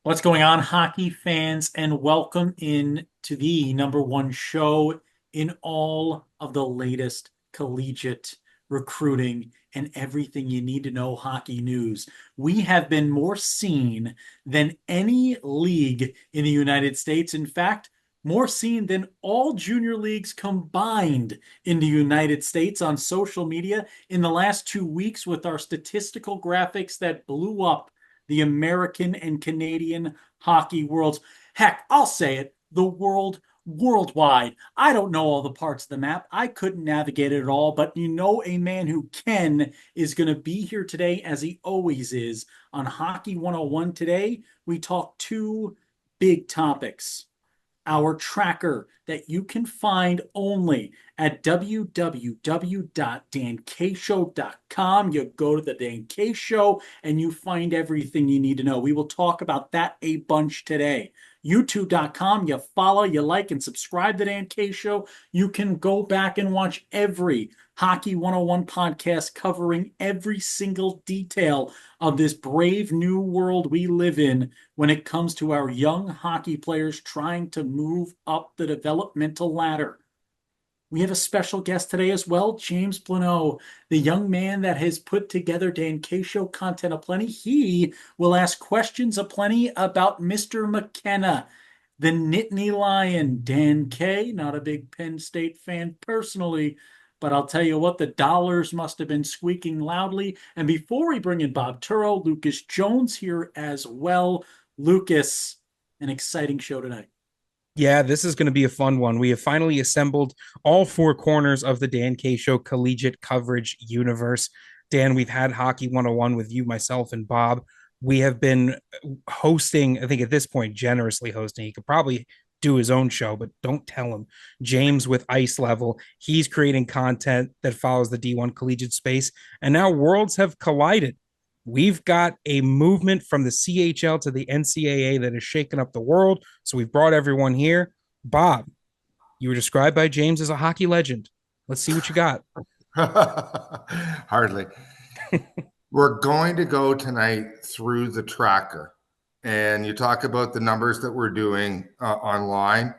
What's going on, hockey fans, and welcome in to the number one show in all of the latest collegiate recruiting and everything you need to know hockey news. We have been more seen than any league in the United States. In fact, more seen than all junior leagues combined in the United States on social media in the last 2 weeks with our statistical graphics that blew up the American and Canadian hockey worlds. Heck, I'll say it, the worldwide. I don't know all the parts of the map. I couldn't navigate it at all, but you know a man who can is going to be here today as he always is on Hockey 101 today. We talk two big topics, our tracker that you can find only at www.dankshow.com. You go to the Dan K Show and you find everything you need to know. We will talk about that a bunch today. YouTube.com, you follow, you like, and subscribe to Dan K Show. You can go back and watch every Hockey 101 podcast covering every single detail of this brave new world we live in when it comes to our young hockey players trying to move up the developmental ladder. We have a special guest today as well, James Plano, the young man that has put together Dan K Show content aplenty. He will ask questions aplenty about Mr. McKenna, the Nittany Lion. Dan K, not a big Penn State fan personally, but I'll tell you what, the dollars must have been squeaking loudly. And before we bring in Bob Turo, Lucas Jones here as well. Lucas, an exciting show tonight. Yeah, this is going to be a fun one. We have finally assembled all four corners of the Dan K Show collegiate coverage universe. Dan, we've had Hockey 101 with you, myself, and Bob. We have been hosting, I think at this point, generously hosting. He could probably do his own show, but don't tell him. James with Ice Level, he's creating content that follows the D1 collegiate space. And now worlds have collided. We've got a movement from the CHL to the NCAA that is shaking up the world. So we've brought everyone here. Bob, you were described by James as a hockey legend. Let's see what you got. Hardly. We're going to go tonight through the tracker. And you talk about the numbers that we're doing online.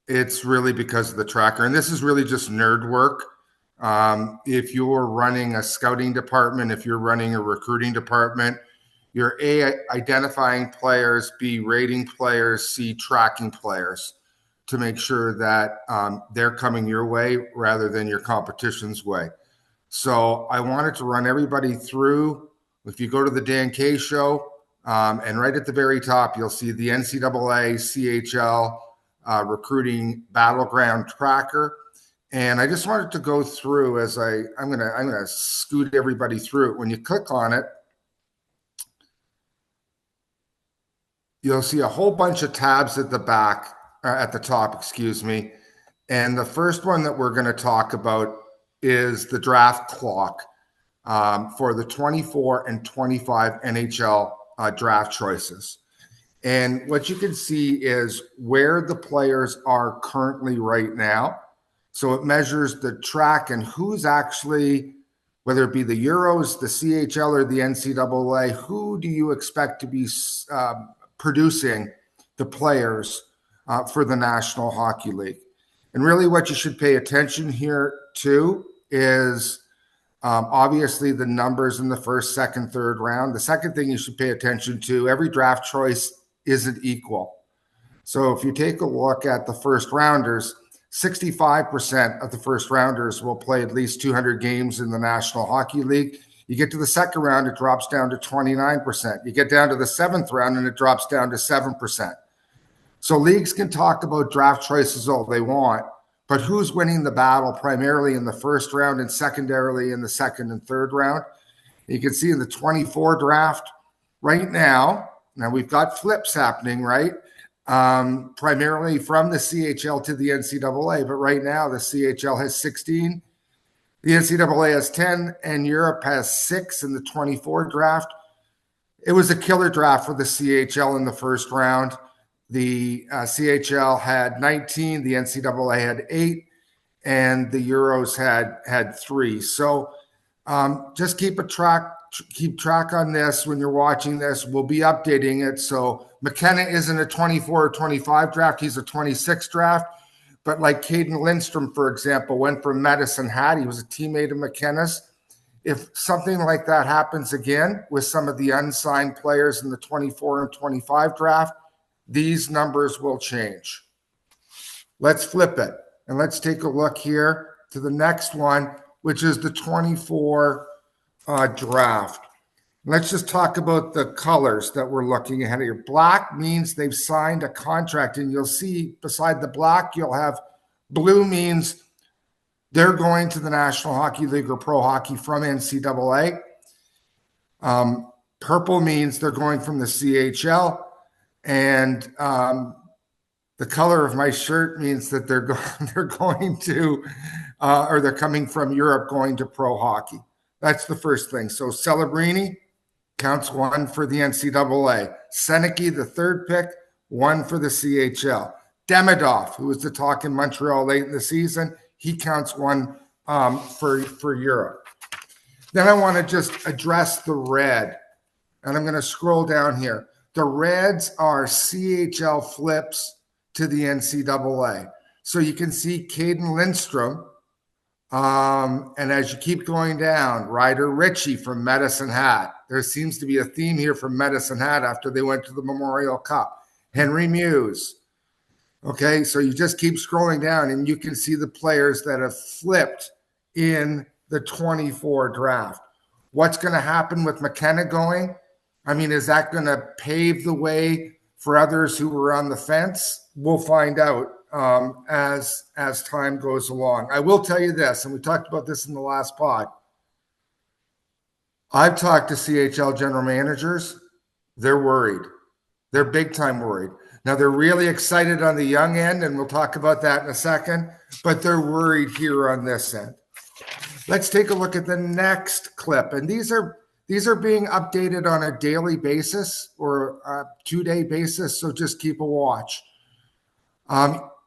It's really because of the tracker. And this is really just nerd work. If you're running a scouting department, if you're running a recruiting department, you're A, identifying players, B, rating players, C, tracking players to make sure that they're coming your way rather than your competition's way. So I wanted to run everybody through. If you go to the Dan K Show, and right at the very top, you'll see the NCAA, CHL recruiting battleground tracker. And I just wanted to go through as I'm gonna scoot everybody through it. When you click on it, you'll see a whole bunch of tabs at the back, at the top, excuse me. And the first one that we're going to talk about is the draft clock for the 24 and 25 NHL draft choices. And what you can see is where the players are currently right now. So it measures the track and who's actually, whether it be the Euros, the CHL, or the NCAA, who do you expect to be producing the players for the National Hockey League? And really what you should pay attention here to is obviously the numbers in the first, second, third round. The second thing you should pay attention to, every draft choice isn't equal. So if you take a look at the first rounders, 65% of the first rounders will play at least 200 games in the National Hockey League. You get to the second round, it drops down to 29%. You get down to the seventh round, and it drops down to 7%. So leagues can talk about draft choices all they want, but who's winning the battle primarily in the first round and secondarily in the second and third round? You can see in the 24 draft right now we've got flips happening, right? Primarily from the CHL to the NCAA, but right now the CHL has 16, the NCAA has 10, and Europe has 6 in the 24 draft. It was a killer draft for the CHL in the first round. The CHL had 19, the NCAA had 8, and the Euros had 3. So just keep a track keep track on this when you're watching this. We'll be updating it. So McKenna isn't a 24 or 25 draft. He's a 26 draft. But like Caden Lindstrom, for example, went from Medicine Hat. He was a teammate of McKenna's. If something like that happens again with some of the unsigned players in the 24 and 25 draft, these numbers will change. Let's flip it. And let's take a look here to the next one, which is the 24 draft. Let's just talk about the colors that we're looking at here. Black means they've signed a contract, and you'll see beside the black, you'll have blue means they're going to the National Hockey League or Pro Hockey from NCAA. Purple means they're going from the CHL, and the color of my shirt means that they're going to, or they're coming from Europe, going to pro hockey. That's the first thing. So Celebrini counts 1 for the NCAA. Seneke, the third pick, 1 for the CHL. Demidov, who was the talk in Montreal late in the season, he counts 1 for Europe. Then I want to just address the red, and I'm going to scroll down here. The reds are CHL flips to the NCAA. So you can see Caden Lindstrom, and as you keep going down, Ryder Ritchie from Medicine Hat. There seems to be a theme here from Medicine Hat after they went to the Memorial Cup. Henry Muse. Okay, so you just keep scrolling down and you can see the players that have flipped in the 24 draft. What's going to happen with McKenna going? I mean, is that going to pave the way for others who were on the fence? We'll find out as time goes along. I will tell you this, and we talked about this in the last pod. I've talked to CHL general managers. They're worried. They're big time worried. Now, they're really excited on the young end, and we'll talk about that in a second, but they're worried here on this end. Let's take a look at the next clip. And these are being updated on a daily basis or a 2-day basis, so just keep a watch.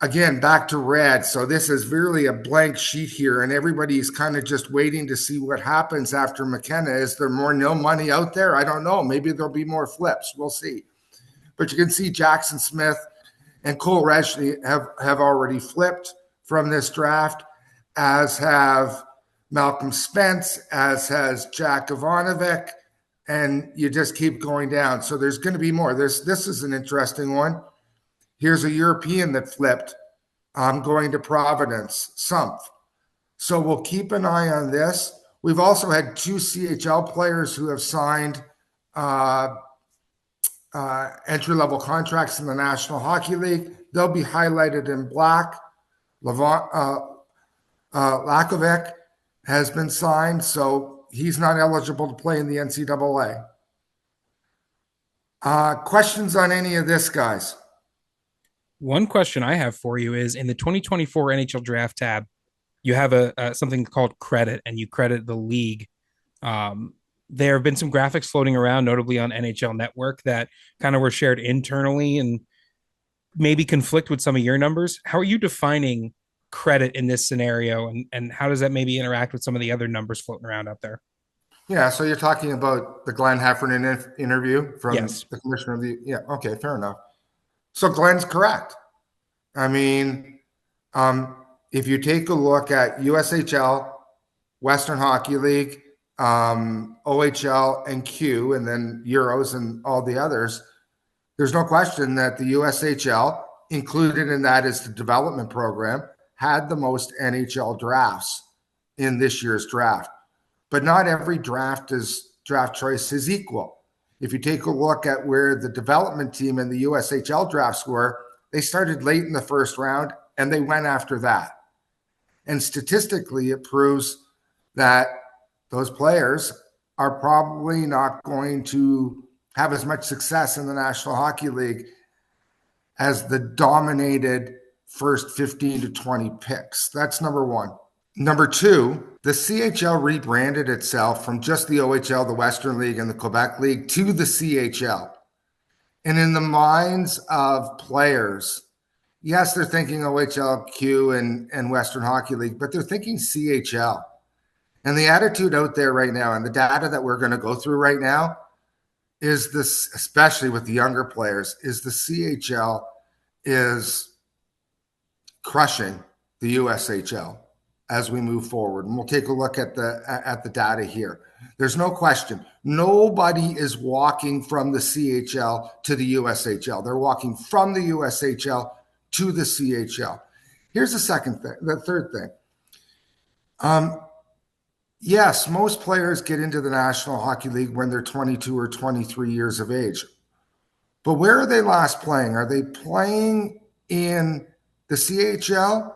Again, back to red. So this is really a blank sheet here, and everybody's kind of just waiting to see what happens after McKenna. Is there more no money out there? I don't know. Maybe there'll be more flips. We'll see. But you can see Jackson Smith and Cole Reshley have already flipped from this draft, as have Malcolm Spence, as has Jack Ivanovic, and you just keep going down. So there's going to be more. This is an interesting one. Here's a European that flipped. I'm going to Providence, Sumpf. So we'll keep an eye on this. We've also had 2 CHL players who have signed entry-level contracts in the National Hockey League. They'll be highlighted in black. Lakovic has been signed, so he's not eligible to play in the NCAA. Questions on any of this, guys? One question I have for you is, in the 2024 NHL draft tab, you have something called credit, and you credit the league. There have been some graphics floating around, notably on NHL Network, that kind of were shared internally and maybe conflict with some of your numbers. How are you defining credit in this scenario, and how does that maybe interact with some of the other numbers floating around out there? Yeah, so you're talking about the Glenn Heffernan interview from Yes. the commissioner of the – yeah, okay, fair enough. So Glenn's correct. I mean, if you take a look at USHL, Western Hockey League, OHL, and Q, and then Euros and all the others, there's no question that the USHL, included in that is the development program, had the most NHL drafts in this year's draft. But not every draft choice is equal. If you take a look at where the development team and the USHL drafts were, they started late in the first round and they went after that. And statistically, it proves that those players are probably not going to have as much success in the National Hockey League as the dominated first 15 to 20 picks. That's number one. Number two, the CHL rebranded itself from just the OHL, the Western League, and the Quebec League to the CHL. And in the minds of players, yes, they're thinking OHL, Q, and Western Hockey League, but they're thinking CHL. And the attitude out there right now, and the data that we're going to go through right now, is this, especially with the younger players, is the CHL is crushing the USHL as we move forward. And we'll take a look at the data here. There's no question. Nobody is walking from the CHL to the USHL. They're walking from the USHL to the CHL. Here's the third thing. Yes, most players get into the National Hockey League when they're 22 or 23 years of age. But where are they last playing? Are they playing in the CHL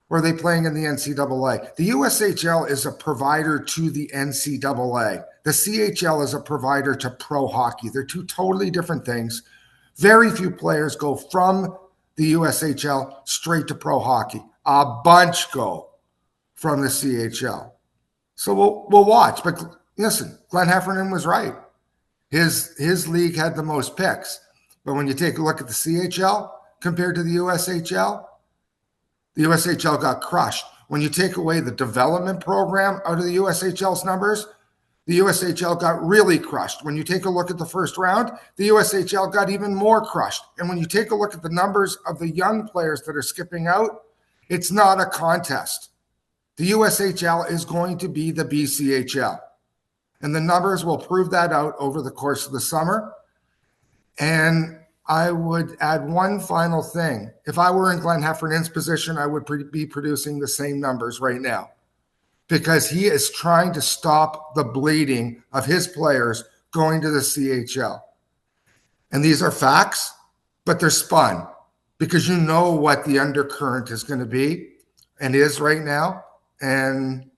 or are they playing in the NCAA? The USHL is a provider to the NCAA. The CHL is a provider to pro hockey. They're two totally different things. Very few players go from the USHL straight to pro hockey. A bunch go from the CHL. So we'll watch. But listen, Glenn Heffernan was right. His league had the most picks. But when you take a look at the CHL compared to the USHL got crushed. When you take away the development program out of the USHL's numbers, the USHL got really crushed. When you take a look at the first round, the USHL got even more crushed. And when you take a look at the numbers of the young players that are skipping out, it's not a contest. The USHL is going to be the BCHL. And the numbers will prove that out over the course of the summer. And I would add one final thing. If I were in Glenn Heffernan's position, I would be producing the same numbers right now because he is trying to stop the bleeding of his players going to the CHL. And these are facts, but they're spun because you know what the undercurrent is going to be and is right now. And,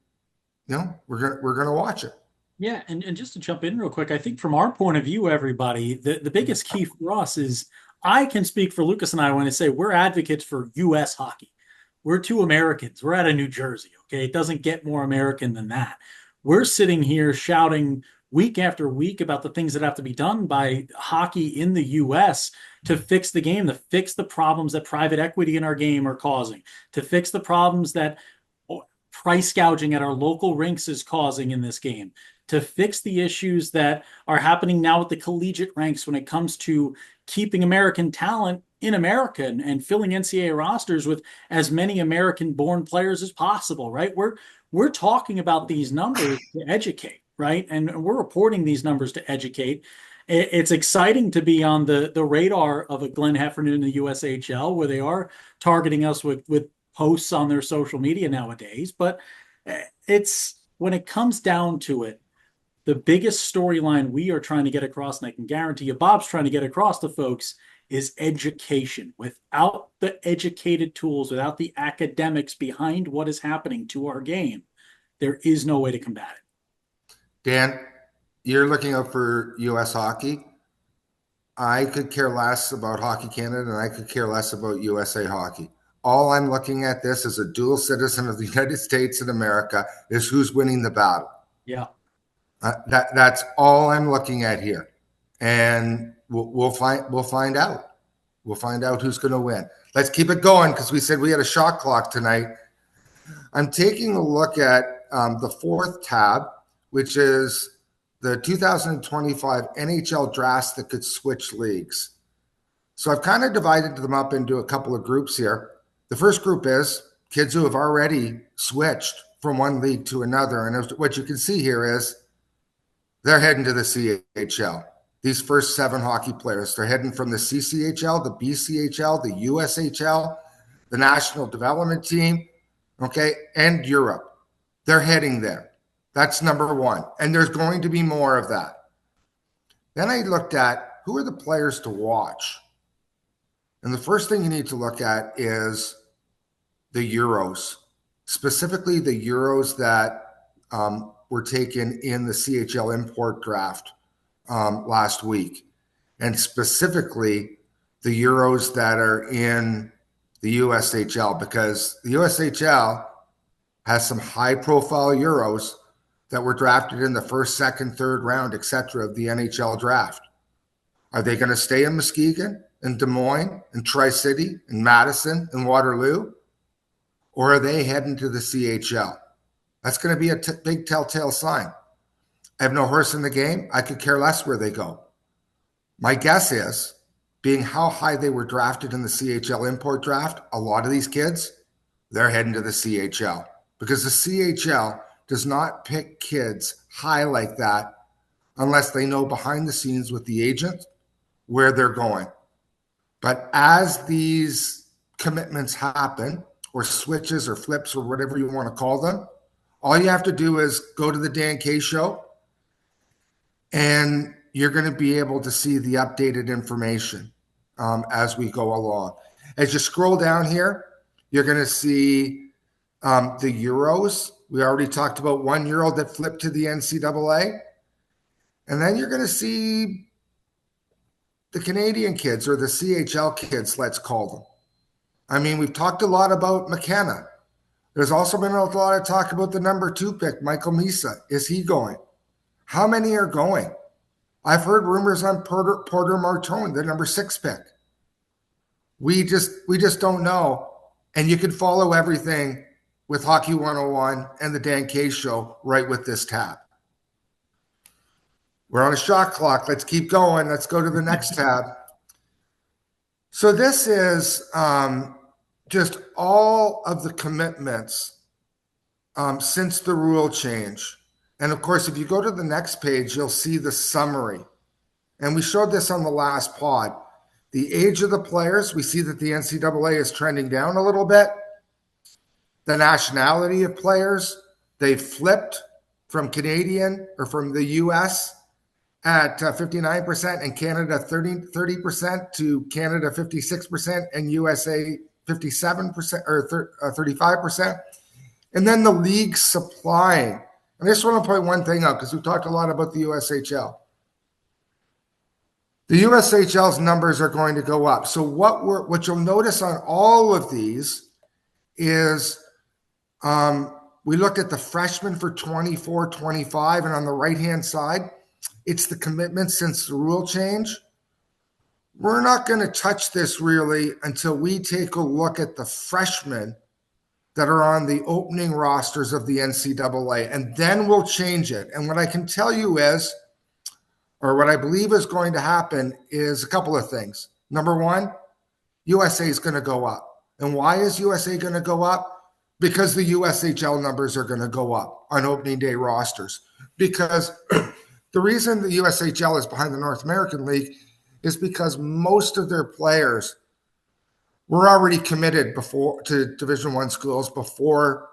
we're going to watch it. Yeah, and just to jump in real quick, I think from our point of view, everybody, the biggest key for us is I can speak for Lucas and I when I say we're advocates for U.S. hockey. We're two Americans. We're out of New Jersey, okay? It doesn't get more American than that. We're sitting here shouting week after week about the things that have to be done by hockey in the U.S. to fix the game, to fix the problems that private equity in our game are causing, to fix the problems that price gouging at our local rinks is causing in this game, to fix the issues that are happening now with the collegiate ranks when it comes to keeping American talent in America and filling NCAA rosters with as many American-born players as possible, right? We're talking about these numbers to educate, right? And we're reporting these numbers to educate. It's exciting to be on the radar of a Glenn Heffernan in the USHL where they are targeting us with posts on their social media nowadays. But it's when it comes down to it, the biggest storyline we are trying to get across, and I can guarantee you Bob's trying to get across to folks, is education. Without the educated tools, without the academics behind what is happening to our game, there is no way to combat it. Dan, you're looking out for U.S. hockey. I could care less about Hockey Canada, and I could care less about USA Hockey. All I'm looking at this as a dual citizen of the United States and America is who's winning the battle. Yeah. That's all I'm looking at here, and we'll find out. We'll find out who's going to win. Let's keep it going because we said we had a shot clock tonight. I'm taking a look at the fourth tab, which is the 2025 NHL drafts that could switch leagues. So I've kind of divided them up into a couple of groups here. The first group is kids who have already switched from one league to another. And what you can see here is they're heading to the CHL. These first 7 hockey players, they're heading from the CCHL, the BCHL, the USHL, the National Development Team, okay, and Europe. They're heading there. That's number one. And there's going to be more of that. Then I looked at who are the players to watch. And the first thing you need to look at is the Euros, specifically the Euros that were taken in the CHL import draft last week, and specifically the Euros that are in the USHL, because the USHL has some high-profile Euros that were drafted in the first, second, third round, etc. of the NHL draft. Are they going to stay in Muskegon, in Des Moines, in Tri-City, in Madison, in Waterloo? Or are they heading to the CHL? That's going to be a big telltale sign. I have no horse in the game. I could care less where they go. My guess is, being how high they were drafted in the CHL import draft, a lot of these kids, they're heading to the CHL because the CHL does not pick kids high like that unless they know behind the scenes with the agent where they're going. But as these commitments happen, or switches or flips or whatever you want to call them, all you have to do is go to the Dan K show and you're going to be able to see the updated information as we go along. As you scroll down here, you're going to see the Euros. We already talked about 1 Euro that flipped to the NCAA. And then you're going to see the Canadian kids, or the CHL kids, let's call them. I mean, we've talked a lot about McKenna. There's also been a lot of talk about the number 2 pick, Michael Misa. Is he going? How many are going? I've heard rumors on Porter Martone, the number 6 pick. We just don't know. And you can follow everything with Hockey 101 and the Dan K show right with this tab. We're on a shot clock. Let's keep going. Let's go to the next tab. So this is just all of the commitments since the rule change. And of course, if you go to the next page, you'll see the summary. And we showed this on the last pod. The age of the players, we see that the NCAA is trending down a little bit. The nationality of players, they flipped from Canadian or from the US at 59% and Canada 30% to Canada 56% and USA 57% or 35%. And then the league supplying. And I just want to point one thing out because we've talked a lot about the USHL. The USHL's numbers are going to go up. So what you'll notice on all of these is we looked at the freshmen for 24-25, and on the right-hand side, it's the commitment since the rule change. We're not going to touch this really until we take a look at the freshmen that are on the opening rosters of the NCAA, and then we'll change it. And what I can tell you is, or what I believe is going to happen, is a couple of things. Number one, USA is going to go up. And why is USA going to go up? Because the USHL numbers are going to go up on opening day rosters. Because the reason the USHL is behind the North American League is because most of their players were already committed before to Division I schools before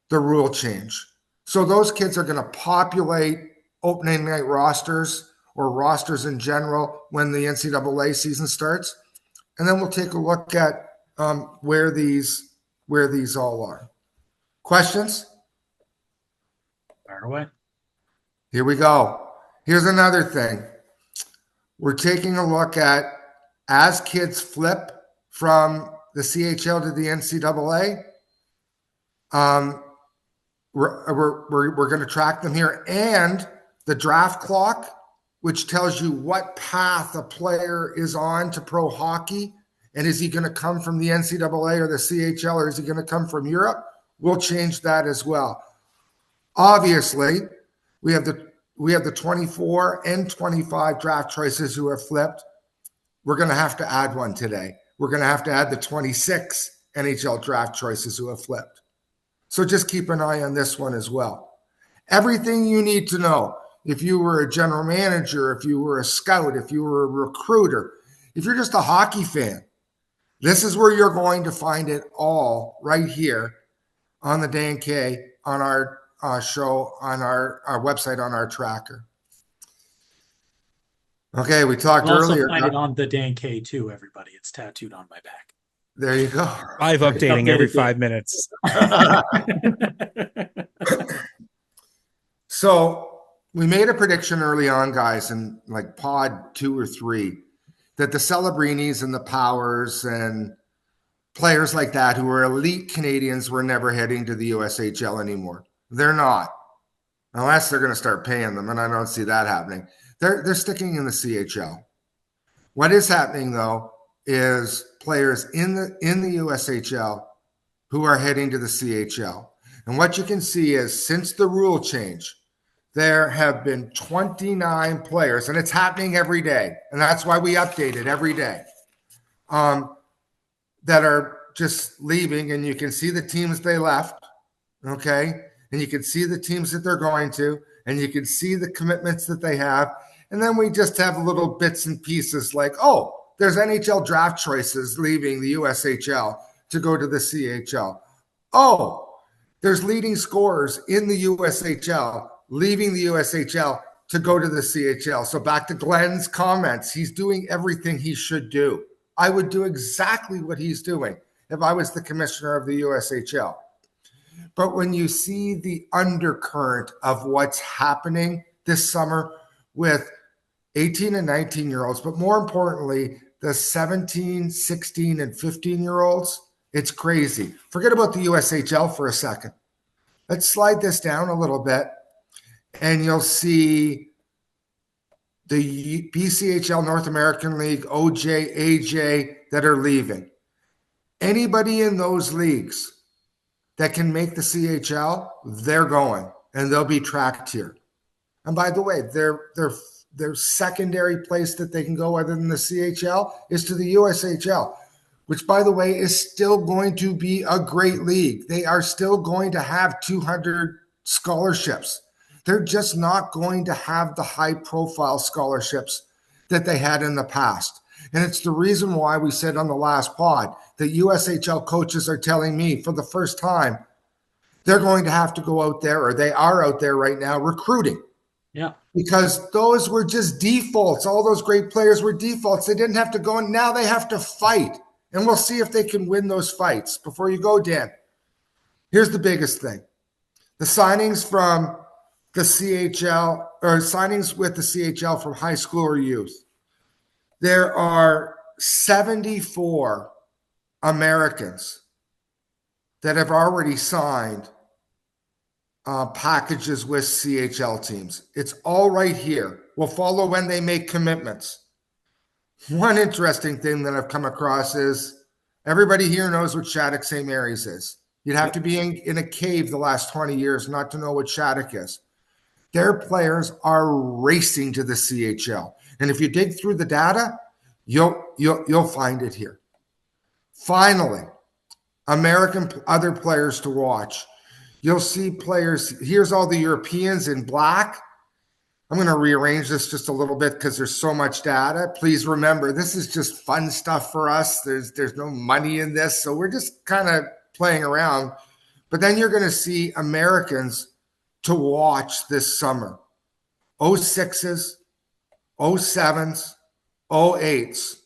the rule change. So those kids are going to populate opening night rosters or rosters in general when the NCAA season starts. And then we'll take a look at where these all are. Questions? Fire away. Here we go. Here's another thing. We're taking a look at, as kids flip from the CHL to the NCAA, we're going to track them here, and the draft clock, which tells you what path a player is on to pro hockey, and is he going to come from the NCAA or the CHL, or is he going to come from Europe? We'll change that as well. Obviously, we have the 24 and 25 draft choices who have flipped. We're going to have to add one today. We're going to have to add the 26 NHL draft choices who have flipped. So just keep an eye on this one as well. Everything you need to know. If you were a general manager, if you were a scout, if you were a recruiter, if you're just a hockey fan, this is where you're going to find it all right here on the Dan K, on our show, on our website, on our tracker. Okay, we talked earlier. Also find it on the Dan K too, everybody. It's tattooed on my back. There you go. Live updating every 5 minutes. So we made a prediction early on, guys, in like pod 2 or 3, that the Celebrinis and the Powers and players like that who are elite Canadians were never heading to the USHL anymore. They're not, unless they're going to start paying them, and I don't see that happening. They're sticking in the CHL. What is happening, though, is players in the USHL who are heading to the CHL. And what you can see is since the rule change, there have been 29 players, and it's happening every day. And that's why we update it every day, that are just leaving. And you can see the teams they left, okay? And you can see the teams that they're going to, and you can see the commitments that they have. And then we just have little bits and pieces like, oh, there's NHL draft choices leaving the USHL to go to the CHL. Oh, there's leading scorers in the USHL leaving the USHL to go to the CHL. So back to Glenn's comments, he's doing everything he should do. I would do exactly what he's doing if I was the commissioner of the USHL. But when you see the undercurrent of what's happening this summer with 18 and 19-year-olds, but more importantly, the 17, 16, and 15-year-olds, it's crazy. Forget about the USHL for a second. Let's slide this down a little bit, and you'll see the BCHL North American League, OJ, AJ that are leaving. Anybody in those leagues that can make the CHL, they're going, and they'll be tracked here. And by the way, their secondary place that they can go other than the CHL is to the USHL, which, by the way, is still going to be a great league. They are still going to have 200 scholarships. They're just not going to have the high-profile scholarships that they had in the past. And it's the reason why we said on the last pod that USHL coaches are telling me for the first time they're going to have to go out there, or they are out there right now, recruiting. Yeah. Because those were just defaults. All those great players were defaults. They didn't have to go, and now they have to fight. And we'll see if they can win those fights. Before you go, Dan, here's the biggest thing. The signings from the CHL, or signings with the CHL from high school or youth. There are 74 Americans that have already signed packages with CHL teams. It's all right here. We'll follow when they make commitments. One interesting thing that I've come across is everybody here knows what Shattuck St. Mary's is. You'd have to be in a cave the last 20 years not to know what Shattuck is. Their players are racing to the CHL. And if you dig through the data, you'll find it here. Finally, American other players to watch. You'll see players. Here's all the Europeans in black. I'm going to rearrange this just a little bit because there's so much data. Please remember, this is just fun stuff for us. There's no money in this, so we're just kind of playing around. But then you're going to see Americans to watch this summer. 06s, 07s, 08s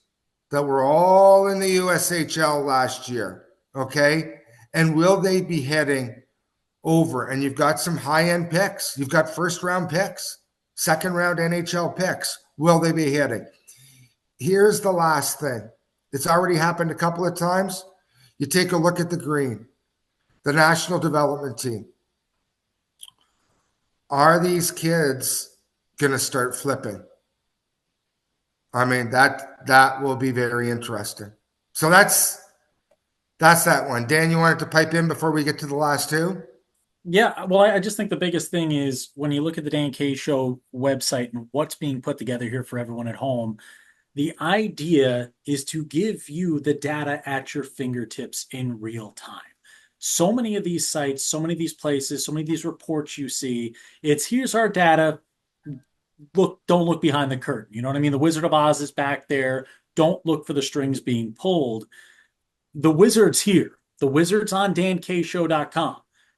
that were all in the USHL last year, okay? And will they be heading over? And you've got some high-end picks. You've got first-round picks, second-round NHL picks. Will they be hitting? Here's the last thing. It's already happened a couple of times. You take a look at the green, the national development team. Are these kids going to start flipping? I mean, that will be very interesting. So that's that one. Dan, you wanted to pipe in before we get to the last two? Yeah, well, I just think the biggest thing is when you look at the Dan K Show website and what's being put together here for everyone at home, the idea is to give you the data at your fingertips in real time. So many of these sites, so many of these places, so many of these reports you see, it's here's our data. Don't look behind the curtain. You know what I mean? The Wizard of Oz is back there. Don't look for the strings being pulled. The Wizard's here. The Wizard's on dankshow.com.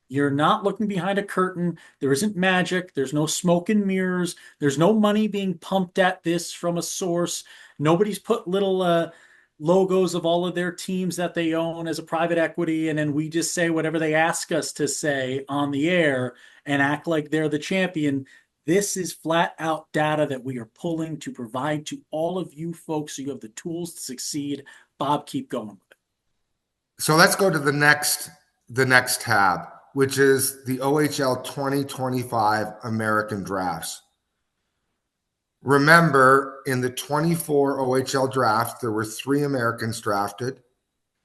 You're not looking behind a curtain. There isn't magic. There's no smoke and mirrors. There's no money being pumped at this from a source. Nobody's put little logos of all of their teams that they own as a private equity, and then we just say whatever they ask us to say on the air and act like they're the champion. This is flat out data that we are pulling to provide to all of you folks so you have the tools to succeed. Bob, keep going with it. So let's go to the next tab, which is the OHL 2025 American drafts. Remember, in the 24 OHL draft, there were 3 Americans drafted.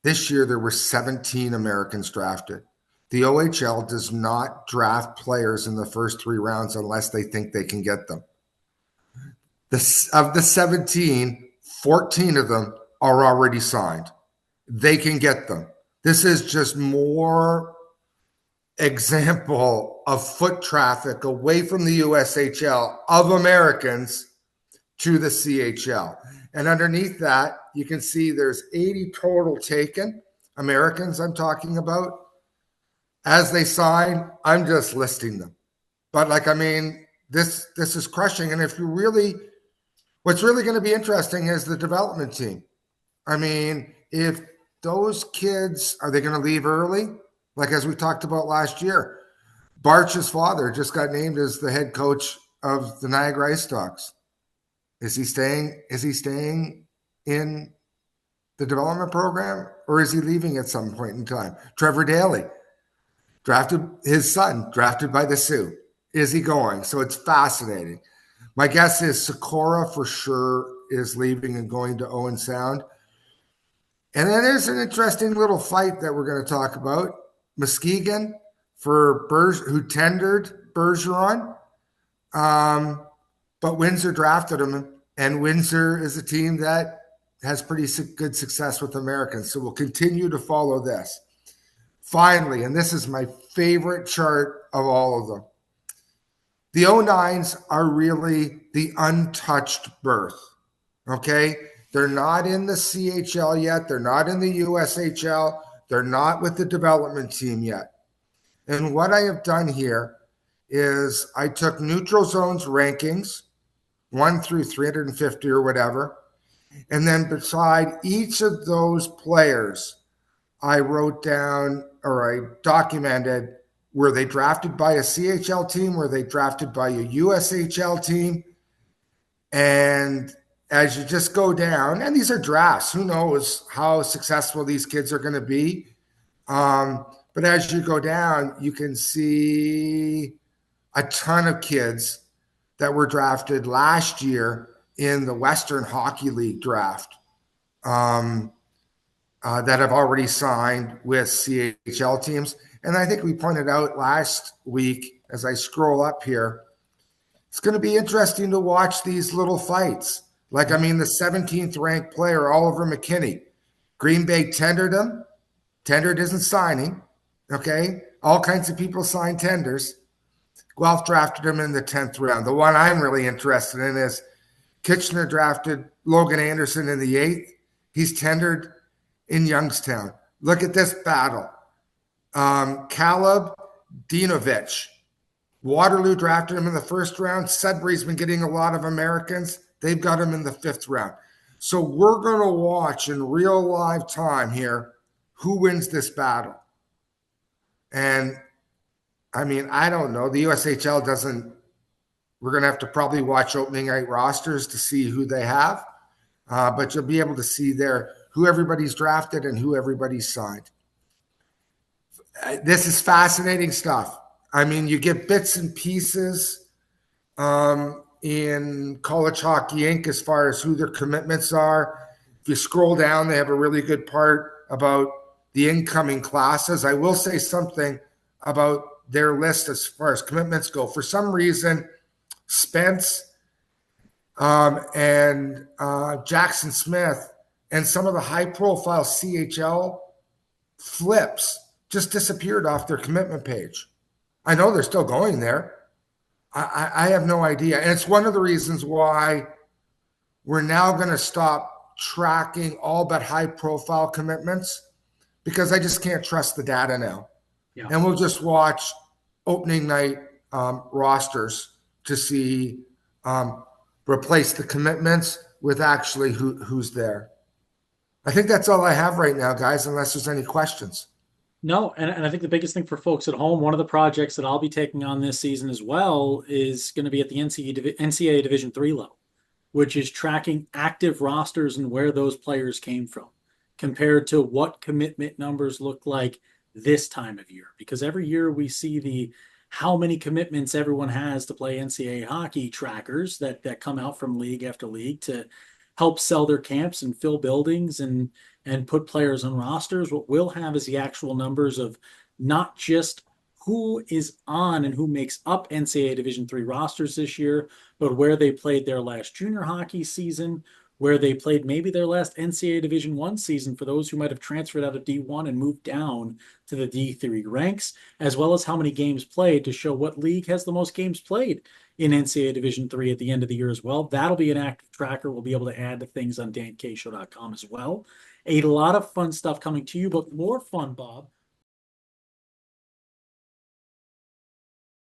This year, there were 17 Americans drafted. the OHL does not draft players in the first 3 rounds unless they think they can get them. Of the 17, 14 of them are already signed. They can get them. This is just more example of foot traffic away from the USHL of Americans to the CHL. And underneath that, you can see there's 80 total taken, Americans I'm talking about. As they sign, I'm just listing them. But this is crushing. And what's really going to be interesting is the development team. If those kids, are they going to leave early? Like as we talked about last year, Barch's father just got named as the head coach of the Niagara Ice Dogs. Is he staying in the development program, or is he leaving at some point in time? Trevor Daly, his son, drafted by the Sioux. Is he going? So it's fascinating. My guess is Sikora for sure is leaving and going to Owen Sound. And then there's an interesting little fight that we're going to talk about. Muskegon who tendered Bergeron, but Windsor drafted him, and Windsor is a team that has pretty good success with Americans. So we'll continue to follow this. Finally, and this is my favorite chart of all of them, the 09s are really the untouched birth, okay? They're not in the CHL yet. They're not in the USHL. They're not with the development team yet. And what I have done here is I took neutral zones rankings, 1 through 350 or whatever, and then beside each of those players, I wrote down, or I documented, were they drafted by a CHL team? Were they drafted by a USHL team? And as you just go down, and these are drafts, who knows how successful these kids are going to be. But as you go down, you can see a ton of kids that were drafted last year in the Western Hockey League draft that have already signed with CHL teams. And I think we pointed out last week, as I scroll up here, it's going to be interesting to watch these little fights. The 17th ranked player, Oliver McKinney, Green Bay tendered him. Tendered isn't signing, okay? All kinds of people sign tenders. Guelph drafted him in the 10th round. The one I'm really interested in is Kitchener drafted Logan Anderson in the 8th. He's tendered in Youngstown. Look at this battle. Caleb Dinovich. Waterloo drafted him in the 1st round. Sudbury's been getting a lot of Americans. They've got him in the 5th round. So we're going to watch in real live time here who wins this battle. And I don't know. The USHL doesn't. We're going to have to probably watch opening night rosters to see who they have. But you'll be able to see there who everybody's drafted and who everybody's signed. This is fascinating stuff. You get bits and pieces in College Hockey Inc. as far as who their commitments are. If you scroll down, they have a really good part about the incoming classes. I will say something about their list as far as commitments go. For some reason, Spence and Jackson Smith and some of the high-profile CHL flips just disappeared off their commitment page. I know they're still going there. I have no idea. And it's one of the reasons why we're now going to stop tracking all but high-profile commitments, because I just can't trust the data now. Yeah. And we'll just watch opening night rosters to see replace the commitments with actually who's there. I think that's all I have right now, guys, unless there's any questions. No, and I think the biggest thing for folks at home, one of the projects that I'll be taking on this season as well is going to be at the NCAA Division III level, which is tracking active rosters and where those players came from compared to what commitment numbers look like this time of year. Because every year we see how many commitments everyone has to play NCAA hockey trackers that come out from league after league to help sell their camps and fill buildings and put players on rosters. What we'll have is the actual numbers of not just who is on and who makes up NCAA Division III rosters this year, but where they played their last junior hockey season, where they played maybe their last NCAA Division I season for those who might have transferred out of D1 and moved down to the D3 ranks, as well as how many games played to show what league has the most games played in NCAA Division III at the end of the year as well. That'll be an active tracker. We'll be able to add to things on dankshow.com as well. A lot of fun stuff coming to you, but more fun, Bob,